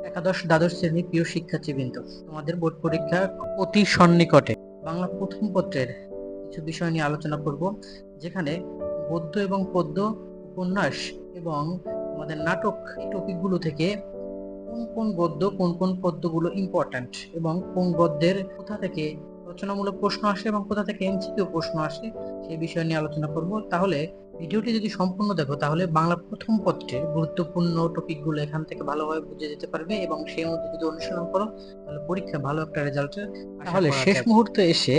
একাদশ দ্বাদশ শ্রেণীর প্রিয় শিক্ষার্থীবৃন্দ, তোমাদের বোর্ড পরীক্ষা অতি সন্নিকটে। বাংলা প্রথম পত্রের কিছু বিষয় নিয়ে আলোচনা করব, যেখানে গদ্য এবং পদ্য, উপন্যাস এবং তোমাদের নাটক, এই টপিকগুলো থেকে কোন কোন গদ্য কোন কোন পদ্যগুলো ইম্পর্ট্যান্ট এবং কোন গদ্যের কোথা থেকে রচনামূলক প্রশ্ন আসে এবং কোথা থেকে এমসিকিউ প্রশ্ন আসে, সেই বিষয় নিয়ে আলোচনা করব। তাহলে ভিডিওটি যদি সম্পূর্ণ দেখো, তাহলে বাংলা প্রথম পত্রের গুরুত্বপূর্ণ টপিকগুলো এখান থেকে ভালোভাবে বুঝে যেতে পারবে এবং সেই মধ্যে যদি অনুসরণ করো, তাহলে পরীক্ষা ভালো একটা রেজাল্টের তাহলে শেষ মুহূর্তে এসে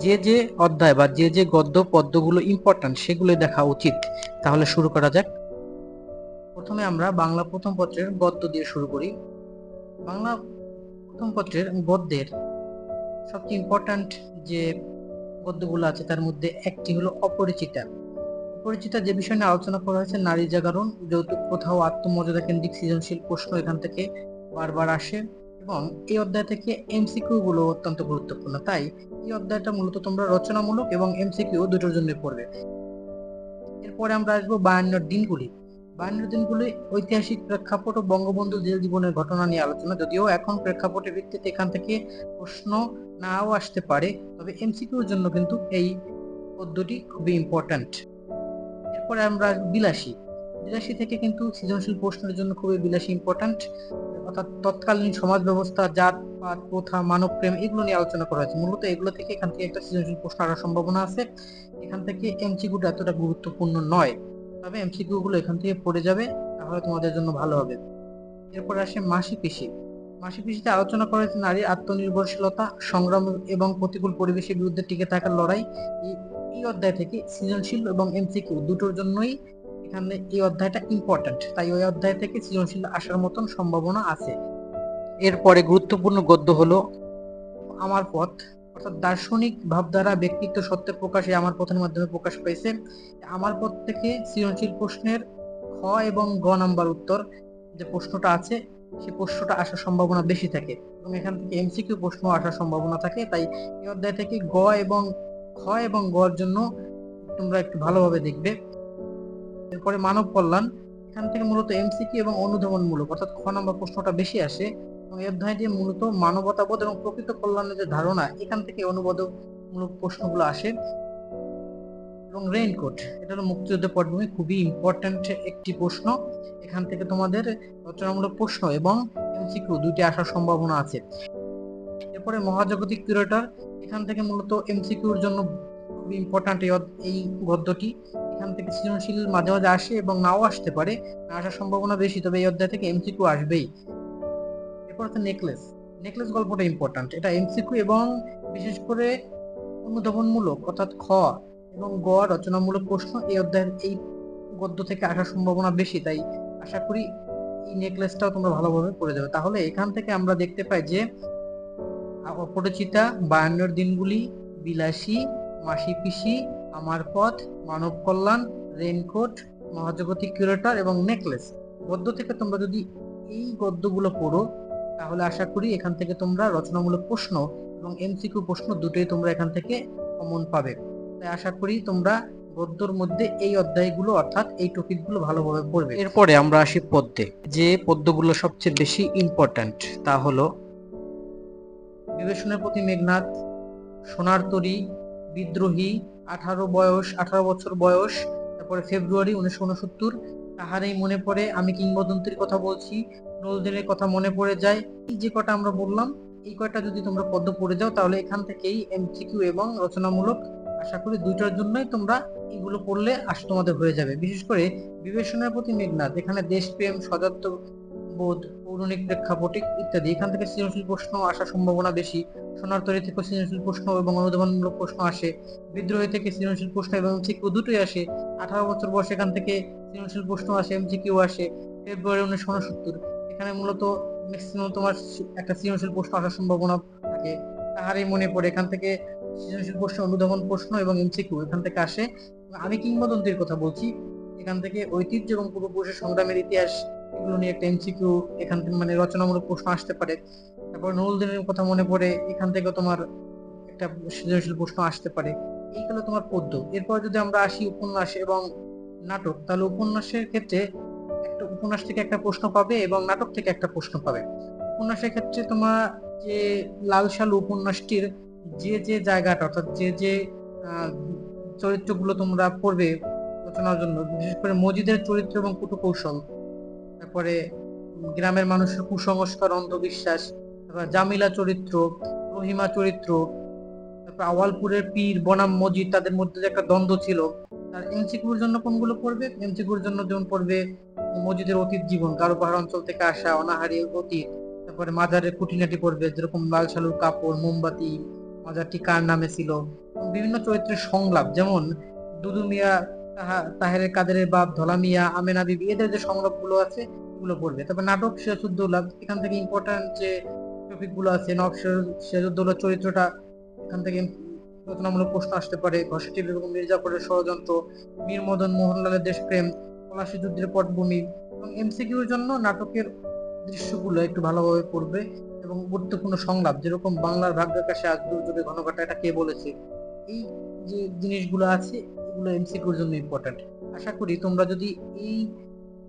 যে যে অধ্যায় বা যে যে গদ্য পদ্যগুলো ইম্পর্ট্যান্ট সেগুলো দেখা উচিত। তাহলে শুরু করা যাক। প্রথমে আমরা বাংলা প্রথম পত্রের গদ্য দিয়ে শুরু করি। বাংলা প্রথম পত্রের গদ্যের সবচেয়ে ইম্পর্ট্যান্ট যে গদ্যগুলো আছে তার মধ্যে একটি হলো অপরিচিতা। অপরিচিতা যে বিষয় নিয়ে আলোচনা করা হয়েছে, নারী জাগরণ, যৌতুক প্রথা ও আত্মমর্যাদা কেন্দ্রিক সৃজনশীল প্রশ্ন এখান থেকে বারবার আসে এবং এই অধ্যায় থেকে এমসিকিউ গুলো অত্যন্ত গুরুত্বপূর্ণ। তাই এই অধ্যায়টা মূলত তোমরা রচনামূলক এবং এমসিকিউ দুটোর জন্য পড়বে। এরপরে আমরা আসবো 52 দিনগুলি। 52 দিনগুলি ঐতিহাসিক প্রেক্ষাপট ও বঙ্গবন্ধু জেল জীবনের ঘটনা নিয়ে আলোচনা। যদিও এখন প্রেক্ষাপটের ভিত্তিতে এখান থেকে প্রশ্ন নাও আসতে পারে, তবে এমসিকিউর জন্য কিন্তু এই পদ্ধতি খুবই ইম্পর্ট্যান্ট। এরপরে আমরা বিলাসী। বিলাসী থেকে কিন্তু সৃজনশীল প্রশ্নের জন্য খুবই বিলাসী ইম্পর্ট্যান্ট, অর্থাৎ তৎকালীন সমাজ ব্যবস্থা, জাতপাত, প্রথা, মানব প্রেম, এগুলো নিয়ে আলোচনা করা হয়েছে। মূলত এগুলো থেকে এখান থেকে একটা সৃজনশীল প্রশ্ন আসার সম্ভাবনা আছে। এখান থেকে এমসিকিউটা এতটা গুরুত্বপূর্ণ নয়, তবে এমসিকিউ গুলো এখান থেকে পড়ে যাবে, তাহলে তোমাদের জন্য ভালো হবে। এরপর আসে মাসি পিসি। মাসি পিসিতে আলোচনা করা হয়েছে নারীর আত্মনির্ভরশীলতা, সংগ্রাম এবং প্রতিকূল পরিবেশের বিরুদ্ধে টিকে থাকার লড়াই। এই অধ্যায় থেকে সৃজনশীল এবং এমসিকিউ দুটোর জন্যই এখানে এই অধ্যায়টা ইম্পর্ট্যান্ট, তাই ওই অধ্যায় থেকে সৃজনশীল আসার মতন সম্ভাবনা আছে। এরপরে গুরুত্বপূর্ণ গদ্য হলো আমার পথ, অর্থাৎ দার্শনিক ভাবধারা, ব্যক্তিত্ব, সত্যের প্রকাশ এই আমার পথের মাধ্যমে প্রকাশ পেয়েছে। আমার পথ থেকে সৃজনশীল প্রশ্নের খ এবং গ নাম্বার উত্তর যে প্রশ্নটা আছে, সেই প্রশ্নটা আসার সম্ভাবনা বেশি থাকে এবং এখান থেকে এমসিকিউ প্রশ্ন আসার সম্ভাবনা থাকে। তাই এই অধ্যায় থেকে গ এবং খ এবং গ এর জন্য তোমরা একটু ভালোভাবে দেখবে। এরপরে মানব কল্যাণ, এখান থেকে মূলত এমসিকিউ এবং অনুধাবনমূলক, অর্থাৎ খ নম্বর প্রশ্নটা বেশি আসে এবং এই অধ্যায়টি মূলত মানবতাবোধ এবং প্রকৃত কল্যাণের যে ধারণা, এখান থেকে অনুবাদমূলক প্রশ্নগুলো আসে। এবং রেইনকোট, এটা হলো মুক্তিযুদ্ধ পটভূমি, খুবই ইম্পর্ট্যান্ট একটি প্রশ্ন। এখান থেকে তোমাদের রচনামূলক প্রশ্ন এবং এমসিকিউ দুইটি আসার সম্ভাবনা আছে। এরপরে মহাজাগতিক কিউরেটর, এখান থেকে মূলত এমসিকিউর জন্য খুবই ইম্পর্ট্যান্ট এই গদ্যটি। এখান থেকে সৃজনশীল মাঝে মাঝে আসে এবং নাও আসতে পারে, না আসার সম্ভাবনা বেশি, তবে এই অধ্যায় থেকে এমসিকিউ আসবেই। এরপর হচ্ছে নেকলেস। নেকলেস গল্পটা ইম্পর্ট্যান্ট, এটা এমসিকিউ এবং বিশেষ করে অনুধাবনমূলক, অর্থাৎ খ এবং গ রচনামূলক প্রশ্ন এই অধ্যায়ের এই গদ্য থেকে আসার সম্ভাবনা বেশি। তাই আশা করি এই নেকলেসটাও তোমরা ভালোভাবে পড়ে যাবে। তাহলে এখান থেকে আমরা দেখতে পাই যে অপরিচিতা, 52 দিনগুলি, বিলাসী, মাসি পিসি, আমার পথ, মানব কল্যাণ, রেইনকোট, মহাজাগতিক কিউরেটর এবং নেকলেস গদ্য থেকে তোমরা যদি এই গদ্যগুলো পড়ো, তাহলে আশা করি এখান থেকে তোমরা রচনামূলক প্রশ্ন এবং এমসিকিউ প্রশ্ন দুটোই তোমরা এখান থেকে কমন পাবে। তাই আশা করি তোমরা গদ্যর মধ্যে এই অধ্যায়গুলো, অর্থাৎ এই টপিকগুলো ভালোভাবে পড়বে। এরপরে আমরা আসি পদ্যে। যে পদ্যগুলো সবচেয়ে বেশি ইম্পর্ট্যান্ট তা হলো বিবেচনার প্রতি মেঘনাদ, সোনার তরী, বিদ্রোহী, 18 বছর বয়স, তারপরে ফেব্রুয়ারি 1969, তাহারেই মনে পড়ে, আমি কিংবদন্তির কথা বলছি, নলদিনের কথা মনে পড়ে যায়। এই যে কটা আমরা বললাম, এই কয়টা যদি তোমরা পদ্য পড়ে যাও, তাহলে এখান থেকেই এমসিকিউ এবং রচনামূলক আশা করি দুইটার জন্যই তোমরা এগুলো পড়লে তোমাদের হয়ে যাবে। বিশেষ করে বিবেচনার প্রতি মেঘনাদ, এখানে দেশপ্রেম, সদাত্ম বোধ, পৌরাণিক প্রেক্ষাপট ইত্যাদি, এখান থেকে সৃজনশীল প্রশ্ন আসার সম্ভাবনা বেশি। সোনার তরী থেকে সৃজনশীল প্রশ্ন এবং অনুধাবনমূলক প্রশ্ন আসে। বিদ্রোহী থেকে সৃজনশীল প্রশ্ন এবং এমসিকিউ দুটোই আসে। 18 বছর বয়স, এখান থেকে সৃজনশীল প্রশ্ন আসে, এমসিকিউ আসে। ফেব্রুয়ারি 1969, এখানে মূলত ম্যাক্সিমাম তোমার একটা সৃজনশীল প্রশ্ন আসার সম্ভাবনা থাকে। তাহারই মনে পড়ে, এখান থেকে সৃজনশীল প্রশ্ন, অনুধাবন প্রশ্ন এবং এমসিকিউ এখান থেকে আসে। আমি কিংবদন্তির কথা বলছি, এখান থেকে ঐতিহ্য এবং পূর্বপুরুষের সংগ্রামের ইতিহাস, এগুলো নিয়ে একটা এমসিকিউ এখান থেকে মানে রচনামূলক প্রশ্ন আসতে পারে। তারপর নরুলদিনের কথা মনে পড়ে, এখান থেকে তোমার একটা সৃজনশীল প্রশ্ন আসতে পারে। এইগুলো তোমার পদ্য। এরপর যদি আমরা আসি উপন্যাস এবং নাটক, তাহলে উপন্যাসের ক্ষেত্রে একটা একটা উপন্যাস থেকে একটা প্রশ্ন পাবে এবং নাটক থেকে একটা প্রশ্ন পাবে। উপন্যাসের ক্ষেত্রে তোমার যে লাল সালু উপন্যাসটির যে জায়গাটা অর্থাৎ যে আহ, চরিত্রগুলো তোমরা পড়বে রচনার জন্য, বিশেষ করে মজিদের চরিত্র এবং কুটকৌশল, তারপরে গ্রামের মানুষের কুসংস্কার অন্ধবিশ্বাস, তারপর জামিলা চরিত্র, রহিমা চরিত্র, তারপর আওয়ালপুরের পীর বনাম মজিদ, তাদের মধ্যে যে একটা দ্বন্দ্ব ছিল। আর এমসিকিউর জন্য কোনগুলো পড়বে? এমসিকিউর জন্য যেমন পড়বে মজিদের অতীত জীবন, কারো পাহাড় অঞ্চল থেকে আসা অনাহারী অতীত, তারপরে মাজারের খুঁটিনাটি পড়বে, যেরকম লাল সালুর কাপড়, মোমবাতি, মাজারটি কার নামে ছিল, এবং বিভিন্ন চরিত্রের সংলাপ, যেমন দুদু মিয়া, তাহেরের কাদেরের বাপ, ধলা মিয়া, আমেনা বিবি, এদের যে সংলাপ গুলো আছে এগুলো পড়বে। তারপর নাটক সিরাজউদ্দৌলা, এখান থেকে ইম্পর্টেন্ট যে টপিক গুলো আছে, নবাব সিরাজউদ্দৌলার চরিত্রটা, এখান থেকে রচনামূলক প্রশ্ন আসতে পারে। ঘসেটি বেগম, মির্জাফরের ষড়যন্ত্র, মীর মদন মোহনলালের দেশপ্রেম, পলাশী যুদ্ধের পটভূমি। এবং এমসিকিউর জন্য নাটকের দৃশ্যগুলো একটু ভালোভাবে পড়বে এবং গুরুত্বপূর্ণ সংলাপ, যেরকম বাংলার ভাগ্যাকাশে আজ দুর্যোগে ঘন ঘটা, এটা কে বলেছে, এই যে জিনিসগুলো আছে এগুলো এমসিকিউর জন্য ইম্পর্টেন্ট। আশা করি তোমরা যদি এই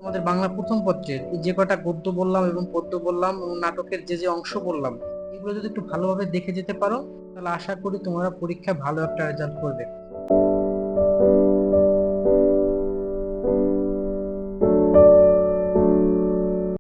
আমাদের বাংলা প্রথম পত্রের এই যে কটা গদ্য বললাম এবং পদ্য বললাম এবং নাটকের যে অংশ বললাম, এগুলো যদি একটু ভালোভাবে দেখে যেতে পারো, তাহলে আশা করি তোমরা পরীক্ষায় ভালো একটা রেজাল্ট করবে।